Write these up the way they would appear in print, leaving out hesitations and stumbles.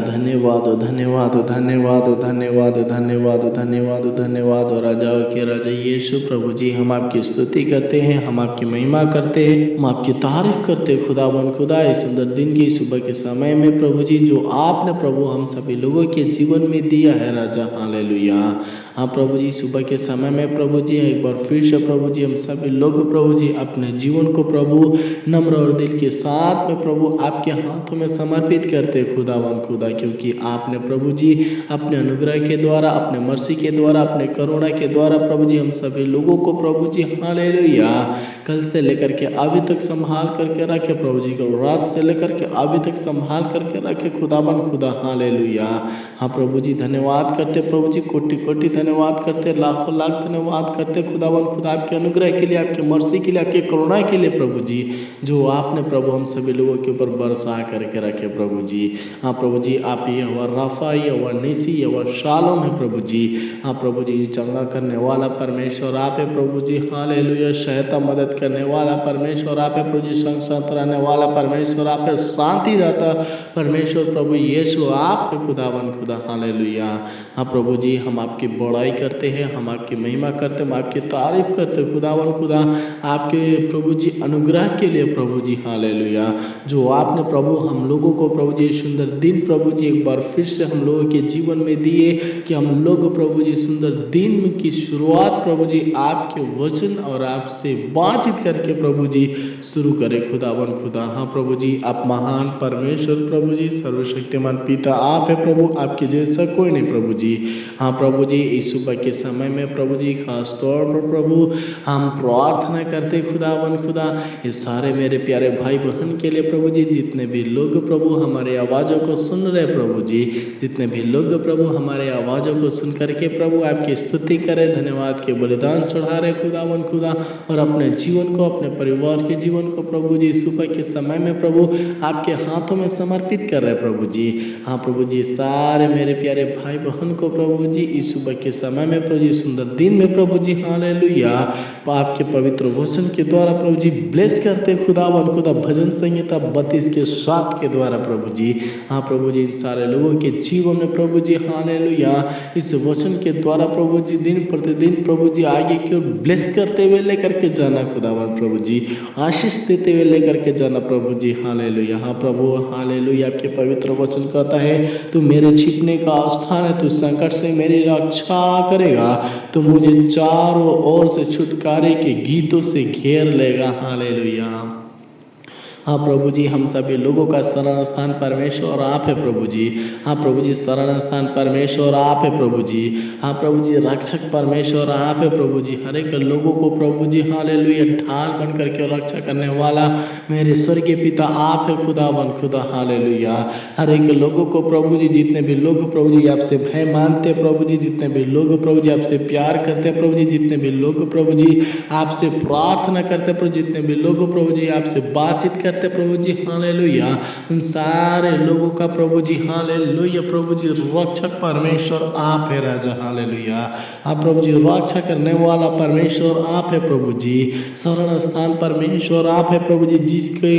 धन्यवाद धन्यवाद धन्यवाद धन्यवाद धन्यवाद धन्यवाद धन्यवाद राजाओं के राजा यीशु प्रभु जी, हम आपकी स्तुति करते हैं, हम आपकी महिमा करते हैं, हम आपकी तारीफ करते हैं खुदावन खुदा। इस सुंदर दिन की सुबह के समय में प्रभु जी जो आपने प्रभु हम सभी लोगों के जीवन में दिया है राजा, हालेलुया। हाँ प्रभु जी, सुबह के समय में प्रभु जी एक बार फिर से प्रभु जी हम सभी लोग प्रभु जी अपने जीवन को प्रभु नम्र और दिल के साथ में प्रभु आपके हाथों में समर्पित करते खुदावन खुदा, क्योंकि आपने प्रभु जी अपने अनुग्रह के द्वारा, अपने मर्सी के द्वारा, अपने करुणा के द्वारा प्रभु जी हम सभी लोगों को प्रभु जी हालेलुया कल से लेकर के अभी तक संभाल करके रखे प्रभु जी, कल रात से लेकर के अभी तक संभाल करके रखे खुदावन खुदा, हालेलुया। हाँ प्रभु जी धन्यवाद करते प्रभु जी, कोटि कोटि धन्यवाद करते, लाखों लाख धन्यवाद करते खुदावन खुदा आपके अनुग्रह के लिए, आपके मर्सी के लिए, आपके करुणा के लिए प्रभु जी, जो आपने प्रभु हम सभी लोगों के ऊपर बरसा करके रखे प्रभु जी। हाँ प्रभु जी आप ये हुआ राफा, ये हुआ निसी, ये हुआ शालोम है प्रभु जी। हाँ प्रभु जी चंगा करने वाला परमेश्वर आप है प्रभु जी, हालेलुया। सहायता मदद करने वाला परमेश्वर आप है प्रभु जी, संग साथ रहने वाला परमेश्वर आप है, शांति दाता परमेश्वर प्रभु यीशु आप है खुदावन खुदा, हालेलुया। हाँ प्रभु जी हम आपकी बड़ाई करते हैं, हम आपकी महिमा करते हैं, हम आपकी तारीफ करते हैं खुदावन खुदा, आपके प्रभु जी अनुग्रह के लिए प्रभु जी, हालेलुया। जो आपने प्रभु हम लोगों को प्रभु जी सुंदर दिन प्रभु जी एक बार फिर से हम लोगों के जीवन में दिए, कि हम लोग प्रभु जी सुंदर दिन की शुरुआत प्रभु जी आपके वचन और आपसे बातचीत करके प्रभु जी शुरू करें खुदावन खुदा। हाँ प्रभु जी आप महान परमेश्वर प्रभु जी, सर्वशक्तिमान पिता आप है प्रभु, आपके जैसा कोई नहीं प्रभु जी। हाँ प्रभु जी इस सुबह के समय में प्रभु जी खास तौर पर प्रभु हम प्रार्थना करते खुदावन खुदा ये सारे मेरे प्यारे भाई बहन के लिए प्रभु जी, जितने भी लोग प्रभु हमारे आवाज़ों को सुन रहे प्रभु जी, जितने भी लोग प्रभु हमारे आवाज़ों को सुन करके प्रभु आपकी स्तुति करे, धन्यवाद के बलिदान चढ़ा रहे खुदावन खुदा, और अपने जीवन को, अपने परिवार के जीवन को प्रभु जी सुबह के समय में प्रभु आपके हाथों में समर्पित कर रहे प्रभु जी। हाँ प्रभु जी सारे मेरे प्यारे भाई बहन को प्रभु जी इस सुबह के समय में प्रभु जी सुंदर दिन में प्रभु जी हालेलुया आपके पवित्र वचन के द्वारा प्रभु जी ब्लेस करते खुदावन खुदा, भजन संहिता 32 के 7 के द्वारा प्रभु जी। हाँ प्रभु जी इन सारे लोगों के जीवन में प्रभु जी हालेलुया इस वचन के द्वारा प्रभु जी दिन प्रतिदिन प्रभु जी आगे की ओर ब्लेस करते हुए लेकर के जाना खुदावन प्रभु जी, आशीष देते हुए लेकर के जाना प्रभु जी, हालेलुया। हाँ प्रभु हालेलुया आपके पवित्र वचन कहता है तू मेरे छिपने का स्थान है, तू संकट से मेरी रक्षा करेगा, तो मुझे चारों ओर से छुटकारे के गीतों से घेर लेगा, हालेलुया। हाँ प्रभु जी हम सभी लोगों का शरण स्थान परमेश्वर आप है प्रभु जी। हाँ प्रभु जी शरण स्थान परमेश्वर आप है प्रभु जी। हाँ प्रभु जी रक्षक परमेश्वर आप है प्रभु जी, हर एक लोगों को प्रभु जी हालेलुया ढाल बन करके रक्षा करने वाला मेरे स्वर्गीय पिता आप है खुदावन खुदा, हालेलुया। हर एक लोगों को प्रभु जी, जितने भी लोग प्रभु जी आपसे भय मानते प्रभु जी, जितने भी लोग प्रभु जी आपसे प्यार करते प्रभु जी, जितने भी लोग प्रभु जी आपसे प्रार्थना करते प्रभु, जितने भी लोग प्रभु जी आपसे बातचीत करते प्रभु जी हालेलुया, उन सारे लोगों का प्रभु जी हालेलुया प्रभु जी रक्षक परमेश्वर आप है राजा, हालेलुया। आप प्रभु जी रक्षा करने वाला परमेश्वर आप है प्रभु जी, शरण स्थान परमेश्वर आप है प्रभु जी, जिसके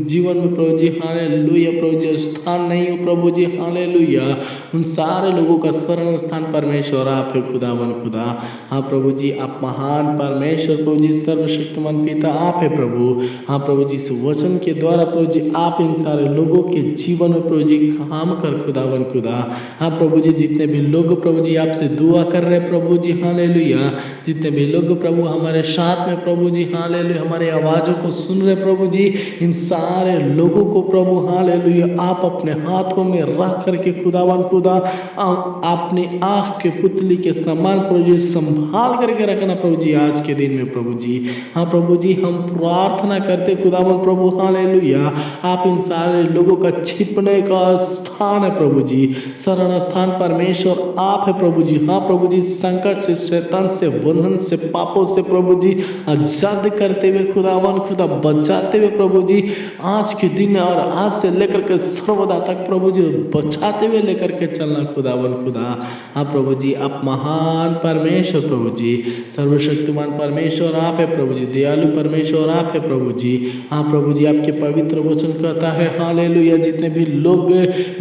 जीवन में प्रभु जी हालेलुया प्रभु जी स्थान नहीं हो प्रभु जी हालेलुया, उन सारे लोगों का शरण स्थान परमेश्वर आप है खुदावन खुदा। हाँ प्रभु जी आप महान परमेश्वर प्रभु जी, सर्वशक्तिमान पिता आप है प्रभु। हाँ प्रभु जी इस वचन के द्वारा प्रभु जी आप इन सारे लोगों के जीवन में प्रभु जी काम कर खुदावन खुदा। हाँ प्रभु जी जितने भी लोग प्रभु जी आपसे दुआ कर रहे प्रभु जी हालेलुया, जितने भी लोग प्रभु हमारे साथ में प्रभु जी हालेलुया हमारे आवाज़ों को सुन रहे प्रभु जी, इन सारे लोगों को प्रभु हालेलुया आप अपने हाथों में रख करके खुदावन खुदा अपनी आँख के पुतली के समान प्रभु जी संभाल करके रखना प्रभु जी आज के दिन में प्रभु जी। हाँ प्रभु जी हम प्रार्थना करते खुदावन प्रभु हालेलुया आप इन सारे लोगों का छिपने का स्थान है प्रभु जी, शरण स्थान परमेश्वर आप है प्रभु जी। हाँ प्रभु जी संकट से, शैतान से, बंधन से, पापों से प्रभु जी आजाद करते हुए खुदावन खुदा बचाते हुए प्रभु जी आज के दिन और आज से लेकर के सर्वदा तक प्रभु जी बचाते हुए लेकर के चलना खुदावन खुदा। हाँ प्रभु जी आप महान परमेश्वर प्रभु जी, सर्वशक्तिमान परमेश्वर आप है प्रभु जी, दयालु परमेश्वर आप है प्रभु जी। हाँ प्रभु जी आप आपके पवित्र वचन कहता है हालेलुया, जितने भी लोग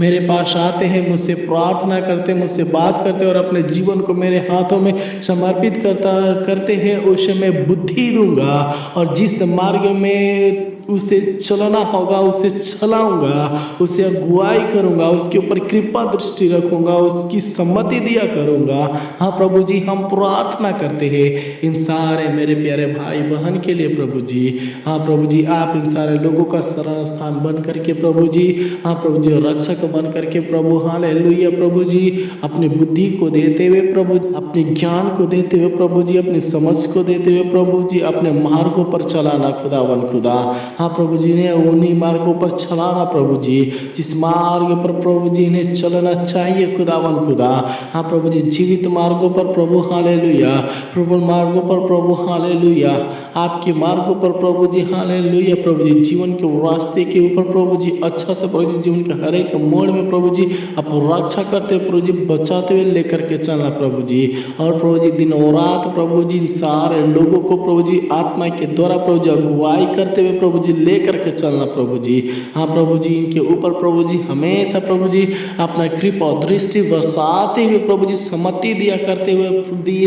मेरे पास आते हैं, मुझसे प्रार्थना करते, मुझसे बात करते और अपने जीवन को मेरे हाथों में समर्पित करते हैं, उसे मैं बुद्धि दूंगा और जिस मार्ग में उसे चलना होगा उसे चलाऊंगा, उसे अगुवाई करूंगा, उसके ऊपर कृपा दृष्टि रखूंगा, उसकी सम्मति दिया करूंगा। हाँ प्रभु जी, हम प्रार्थना करते हैं इन सारे मेरे प्यारे भाई बहन के लिए प्रभु जी। हाँ प्रभु जी, आप इन सारे लोगों का शरण स्थान बन करके प्रभु जी, हाँ प्रभु जी, रक्षक बन करके प्रभु, हालेलुया प्रभु जी, अपनी बुद्धि को देते हुए प्रभु, अपने ज्ञान को देते हुए प्रभु जी, अपनी समझ को देते हुए प्रभु जी, अपने मार्गों पर चलाना खुदावन खुदा। हाँ प्रभु जी ने उन्हीं मार्गों पर चलाना प्रभु जी, जिस मार्ग पर प्रभु जी ने चलना चाहिए खुदावन खुदा। हाँ प्रभु जी, जीवित मार्गों पर प्रभु, हालेलुया, प्रभु मार्गों पर प्रभु, हालेलुया, आपके मार्गों पर प्रभु जी, हालेलुया प्रभु जी, जीवन के रास्ते के ऊपर प्रभु जी, अच्छा से प्रभु जी, जीवन के हर एक मोड़ में प्रभु जी आप रक्षा करते प्रभु जी, बचाते हुए लेकर के चलना प्रभु जी। और प्रभु जी, दिन और रात प्रभु जी, इन सारे लोगों को प्रभु जी आत्मा के द्वारा प्रभु जी अगुवाई करते हुए प्रभु जी लेकर के चलना प्रभु जी। हाँ प्रभु जी, इनके ऊपर प्रभु जी हमेशा प्रभु जी अपना कृपा और दृष्टि बरसाते हुए प्रभु जी, सम्मति दिया करते हुए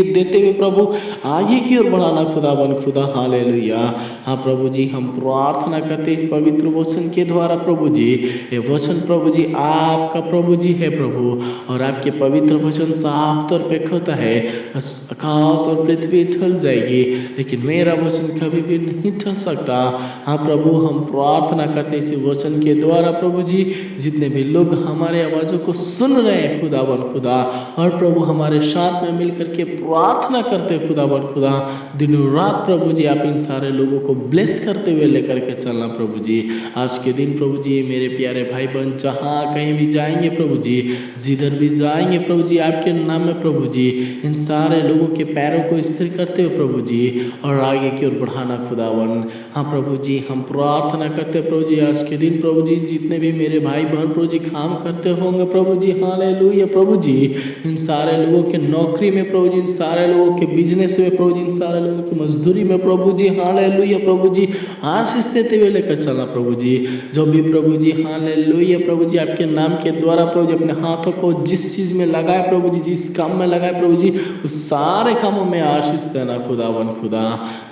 देते हुए प्रभु आगे की ओर बढ़ाना खुदावन खुदा, हालेलुया। हाँ प्रभु जी, हम प्रार्थना करते इस पवित्र वचन के द्वारा प्रभु जी, ये वचन प्रभु जी आपका प्रभु जी है प्रभु, और आपके पवित्र वचन साफ तौर पे कहता है आकाश और पृथ्वी टल जाएगी लेकिन मेरा वचन कभी भी नहीं टल सकता। हाँ प्रभु, हम प्रार्थना करते इस वचन के द्वारा प्रभु जी, जितने भी लोग हमारे आवाजों को सुन रहे हैं खुदावन खुदा, और प्रभु हमारे साथ में मिलकर के प्रार्थना करते खुदावन खुदा, दिनों रात प्रभु जी आप इन सारे लोगों को ब्लेस करते हुए लेकर के चलना प्रभु जी। आज के दिन प्रभु जी मेरे प्यारे भाई बहन जहाँ कहीं भी जाएंगे प्रभु जी, जिधर भी जाएंगे प्रभु जी, आपके नाम में प्रभु जी इन सारे लोगों के पैरों को स्थिर करते हुए प्रभु जी और आगे की ओर बढ़ाना खुदावन। हाँ प्रभु जी, हम प्रार्थना करते प्रभु जी आज के दिन प्रभु जी, जितने भी मेरे भाई बहन प्रभु जी काम करते होंगे प्रभु जी, हालेलुया प्रभु जी, इन सारे लोगों के नौकरी में प्रभु जी, इन सारे लोगों के बिजनेस में प्रभु जी, इन सारे लोगों की मजदूरी में प्रभु जी, हालेलुया प्रभु जी, आशीष देते हुए लेकर चलना प्रभु जी। जो भी प्रभु जी, हालेलुया प्रभु जी, आपके नाम के द्वारा प्रभु जी अपने हाथों को जिस चीज में लगाए प्रभु जी, जिस काम में लगाए प्रभु जी, उस सारे कामों में आशीष देना खुदावन खुदा।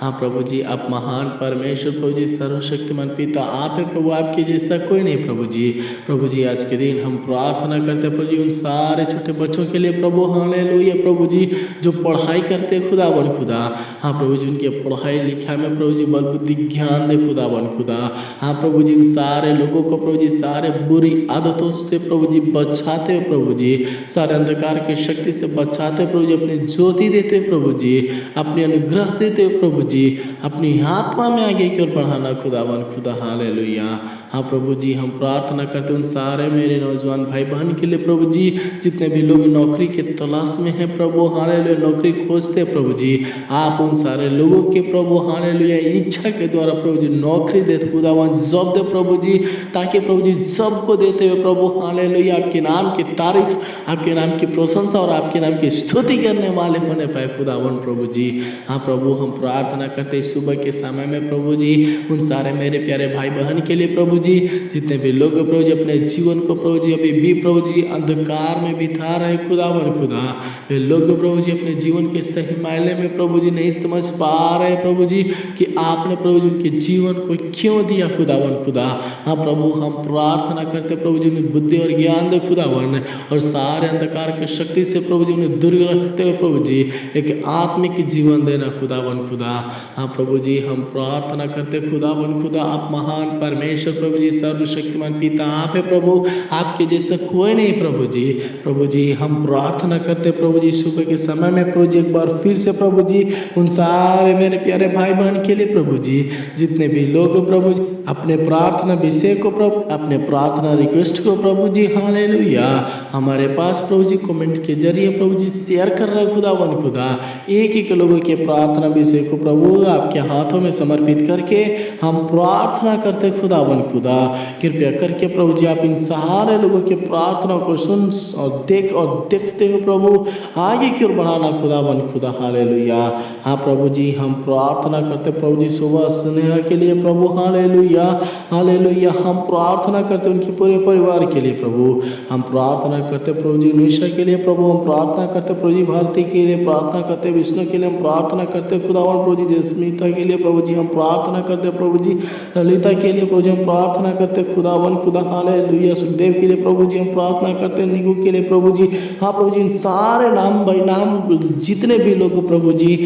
हाँ प्रभु जी, आप महान परमेश्वर प्रभु जी, सर्वशक्तिमान पिता आप है प्रभु, आपके जैसा कोई नहीं प्रभु जी। प्रभु जी आज के दिन हम प्रार्थना करते प्रभु जी उन सारे छोटे बच्चों के लिए प्रभु, हालेलुया प्रभु जी, जो पढ़ाई करते खुदावन खुदा। हाँ प्रभु जी, उनके पढ़ाई लिखाई में प्रभु जी बल बुद्धि ज्ञान दे खुदावन खुदा। हाँ प्रभु जी, उन सारे लोगों को प्रभु जी सारे बुरी आदतों से प्रभु जी बचाते हो प्रभु जी, सारे अंधकार की शक्ति से बचाते प्रभु जी, अपनी ज्योति देते प्रभु जी, अपनी अनुग्रह देते प्रभु जी, अपनी आत्मा में आगे की ओर बढ़ाना खुदावन खुदा, हालेलुया। हाँ प्रभु जी, हम प्रार्थना करते उन सारे मेरे नौजवान भाई बहन के लिए प्रभु जी, जितने भी लोग नौकरी के तलाश में हैं प्रभु, हालेलुया, नौकरी खोजते प्रभु जी, आप उन सारे लोगों के प्रभु, हालेलुया, इच्छा के द्वारा प्रभु जी नौकरी देते खुदावन, जॉब दे प्रभु जी, ताकि प्रभु जी सबको देते हुए प्रभु, हालेलुया, आपके नाम की तारीफ, आपके नाम की प्रशंसा और आपके नाम की स्तुति करने वाले होने पाए खुदावन प्रभु जी। हाँ प्रभु, हम प्रार्थना करते सुबह के समय में प्रभु जी उन सारे मेरे प्यारे भाई बहन के लिए प्रभु जी, जितने भी लोग प्रभु जी अपने जीवन को प्रभु जी अभी भी प्रभु जी अंधकार में बिता रहे खुदावन खुदा, वे लोग प्रभु जी अपने जीवन के सही मायने में प्रभु जी नहीं समझ पा रहे प्रभु जी कि आपने प्रभु जी उनके जीवन को क्यों दिया खुदावन खुदा। हाँ प्रभु, हम प्रार्थना करते प्रभु जी उन्हें बुद्धि और ज्ञान दे खुदावन, और सारे अंधकार की शक्ति से प्रभु जी उन्हें दूर रखते हुए प्रभु जी एक आत्मिक जीवन देना खुदावन खुदा। हाँ प्रभु जी, हम प्रार्थना करते खुदावन खुदा, आप महान परमेश्वर प्रभु जी, सर्वशक्तिमान पिता आप है प्रभु, आपके जैसा कोई नहीं प्रभु जी। प्रभु जी, हम प्रार्थना करते प्रभु जी सुबह के समय में प्रभु जी एक बार फिर से प्रभु जी उन सारे मेरे प्यारे भाई बहन के लिए प्रभु जी, जितने भी लोग प्रभु जी अपने प्रार्थना विषय को प्रभु, अपने प्रार्थना रिक्वेस्ट को प्रभु जी, हालेलुया, हमारे पास प्रभु जी कमेंट के जरिए प्रभु जी शेयर कर रहे खुदावन खुदा, एक एक लोगों के प्रार्थना विषय को प्रभु आपके हाथों में समर्पित करके हम प्रार्थना करते खुदावन खुदा। खुदा, कृपया करके प्रभु जी आप इन सारे लोगों की प्रार्थना को सुन और देखते हो प्रभु, आगे की ओर बढ़ाना खुदावन खुदा। हालेलुया। हाँ प्रभु जी हम प्रार्थना करते प्रभु जी सुबह स्नेहा के लिए प्रभु। Hallelujah hallelujah. हम प्रार्थना करते उनके पूरे परिवार के लिए प्रभु। हम प्रार्थना करते प्रभु जी निशा के लिए प्रभु। हम प्रार्थना करते प्रभु जी भारती के लिए प्रार्थना करते, विष्णु के लिए हम प्रार्थना करते खुदावन प्रभु जी, जसमीता के लिए प्रभु जी हम प्रार्थना करते प्रभु जी, ललिता के लिए प्रभु जी हम प्रार्थना करते खुदावन खुदा। हालेलुया। सुखदेव के लिए प्रभु जी हम प्रार्थना करते, निगू के लिए प्रभु जी। हाँ प्रभु जी इन सारे नाम बाई नाम जितने भी लोग प्रभु जी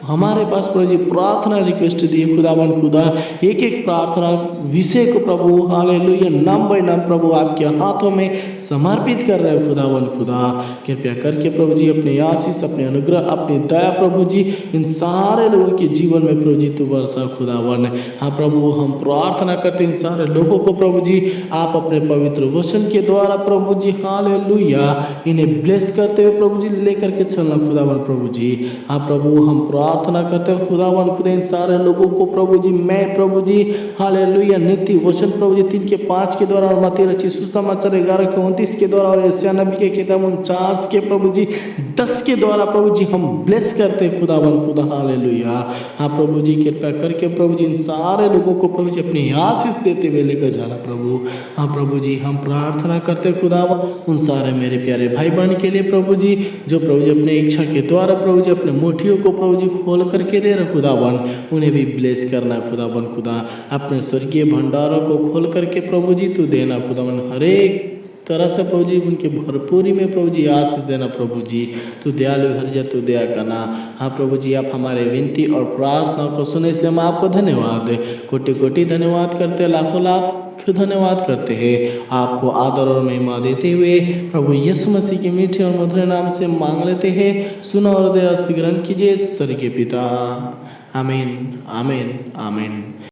हमारे पास प्रभु जी प्रार्थना रिक्वेस्ट दिए खुदावन खुदा, एक एक प्रार्थना विषय को प्रभु हालेलुया नाम बाई नाम प्रभु आपके हाथों में समर्पित कर रहे हो खुदावन खुदा। कृपया करके प्रभु जी अपने आशीष, अपने अनुग्रह, अपनी दया प्रभु जी इन सारे लोगों के जीवन में प्रभु जी तू वर्षा खुदावन। हाँ प्रभु हम प्रार्थना करते इन सारे लोगों को प्रभु जी आप अपने पवित्र वचन के द्वारा प्रभु जी हालेलुया इन्हें ब्लेस करते हुए प्रभु जी लेकर के चलना खुदावन प्रभु जी। हाँ प्रभु हम प्रार्थना करते हैं खुदावन खुदा इन सारे लोगों को प्रभु जी, मैं प्रभु जी हालेलुया नीति वचन प्रभु जी 3:5 के द्वारा और मत्ती रचित सुसमाचार 11:29 के द्वारा और यशायाह नबी के किताब 49 के प्रभु जी 10 के द्वारा प्रभु जी हम ब्लेस करते हैं खुदावन खुदा। हालेलुया। हाँ प्रभु जी कृपया करके प्रभु जी इन सारे लोगों को प्रभु जी अपनी आशीष देते हुए लेकर जाना प्रभु। हाँ प्रभु जी हम प्रार्थना करते खुदावन उन सारे मेरे प्यारे भाई बहन के लिए प्रभु जी, जो प्रभु जी अपने इच्छा के द्वारा प्रभु जी अपने मुट्ठियों को प्रभु जी खोल करके दे रहे खुदावन, उन्हें भी ब्लेस करना खुदावन खुदा। अपने स्वर्गीय भंडारों को खोल करके प्रभु जी तू देना खुदावन, हर एक तरह से प्रभु जी उनकी भरपूरी में प्रभु जी आशीष देना प्रभु जी। तू दयालु हर जा तू दया करना। हाँ प्रभु जी आप हमारे विनती और प्रार्थना को सुने, इसलिए हम आपको धन्यवाद कोटि कोटि धन्यवाद करते, लाखों लाख धन्यवाद करते हैं। आपको आदर और महिमा देते हुए प्रभु यीशु मसीह के मीठे और मधुर नाम से मांग लेते हैं। सुनो और दया से ग्रहण कीजिए स्वर्गीय पिता। आमीन आमीन आमीन।